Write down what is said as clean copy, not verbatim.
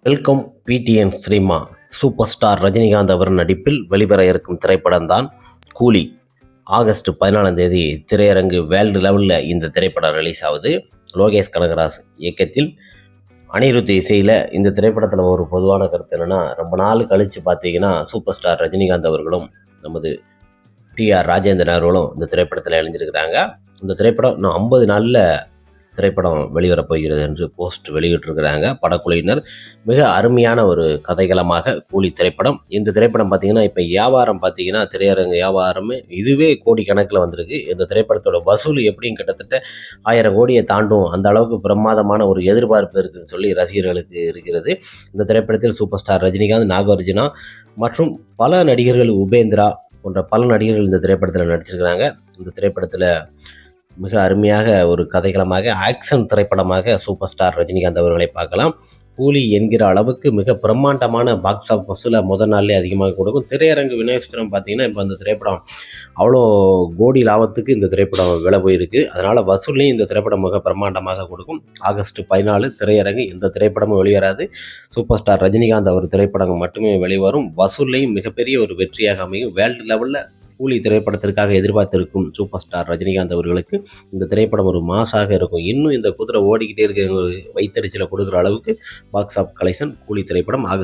Welcome PDN cinema. Super star Rajinikanth அவர் நடிப்பில் வெளிவர இருக்கும் திரைப்படம் தான் கூலி. ஆகஸ்ட் 14ஆம் தேதி திரையரங்கு வேர்ல்டு லெவலில் இந்த திரைப்படம் ரிலீஸ் ஆகுது. லோகேஷ் கனகராஜ் இயக்கத்தில் அனிருத் இசையில் இந்த திரைப்படத்தில் ஒரு பொதுவான கருத்து என்னென்னா, ரொம்ப நாள் கழித்து பார்த்தீங்கன்னா சூப்பர் ஸ்டார் ரஜினிகாந்த் அவர்களும் நமது டிஆர் ராஜேந்திரன் அவர்களும் இந்த திரைப்படத்தில் இணைஞ்சிருக்கிறாங்க. இந்த திரைப்படம் இன்னும் 50 நாளில் திரைப்படம் வெளிவரப் போகிறது என்று போஸ்ட் வெளியிட்டிருக்கிறாங்க படக்குழுவினர். மிக அருமையான ஒரு கதைகளமாக கூலி திரைப்படம். இந்த திரைப்படம் பார்த்திங்கன்னா இப்போ வியாபாரம் பார்த்திங்கன்னா திரையரங்கு வியாபாரமே இதுவே கோடி கணக்கில் வந்திருக்கு. இந்த திரைப்படத்தோட வசூல் எப்படியும் கிட்டத்தட்ட 1000 கோடியை தாண்டும் அந்த அளவுக்கு பிரமாதமான ஒரு எதிர்பார்ப்பு இருக்குதுன்னு சொல்லி ரசிகர்களுக்கு இருக்கிறது. இந்த திரைப்படத்தில் சூப்பர் ஸ்டார் ரஜினிகாந்த், நாகார்ஜுனா மற்றும் பல நடிகர்கள், உபேந்திரா போன்ற பல நடிகர்கள் இந்த திரைப்படத்தில் நடிச்சிருக்கிறாங்க. இந்த திரைப்படத்தில் மிக அருமையாக ஒரு கதைகளமாக ஆக்ஷன் திரைப்படமாக சூப்பர் ஸ்டார் ரஜினிகாந்த் அவர்களை பார்க்கலாம். கூலி என்கிற அளவுக்கு மிக பிரம்மாண்டமான பாக்ஸ் ஆஃபீஸில் முதல் நாள்லேயே அதிகமாக கொடுக்கும். திரையரங்கு விநியோகஸ்தரம் பார்த்திங்கன்னா இப்போ அந்த திரைப்படம் அவ்வளோ கோடி லாபத்துக்கு இந்த திரைப்படம் விலை போயிருக்கு. அதனால் வசூல்லையும் இந்த திரைப்படம் மிக பிரம்மாண்டமாக கொடுக்கும். ஆகஸ்ட் 14 திரையரங்கு எந்த திரைப்படமும் வெளிவராது. சூப்பர் ஸ்டார் ரஜினிகாந்த் அவர் திரைப்படம் மட்டுமே வெளிவரும். வசூல்லையும் மிகப்பெரிய ஒரு வெற்றியாக அமையும். வேர்ல்டு லெவலில் கூலி திரைப்படத்திற்காக எதிர்பார்த்திருக்கும் சூப்பர் ஸ்டார் ரஜினிகாந்த் அவர்களுக்கு இந்த திரைப்படம் ஒரு மாசாக இருக்கும். இன்னும் இந்த குதிரை ஓடிக்கிட்டே இருக்கிற வைத்தறிச்சலை கொடுக்குற அளவுக்கு பாக்ஸ் ஆஃப் கலெக்ஷன் கூலி திரைப்படம் ஆகஸ்ட்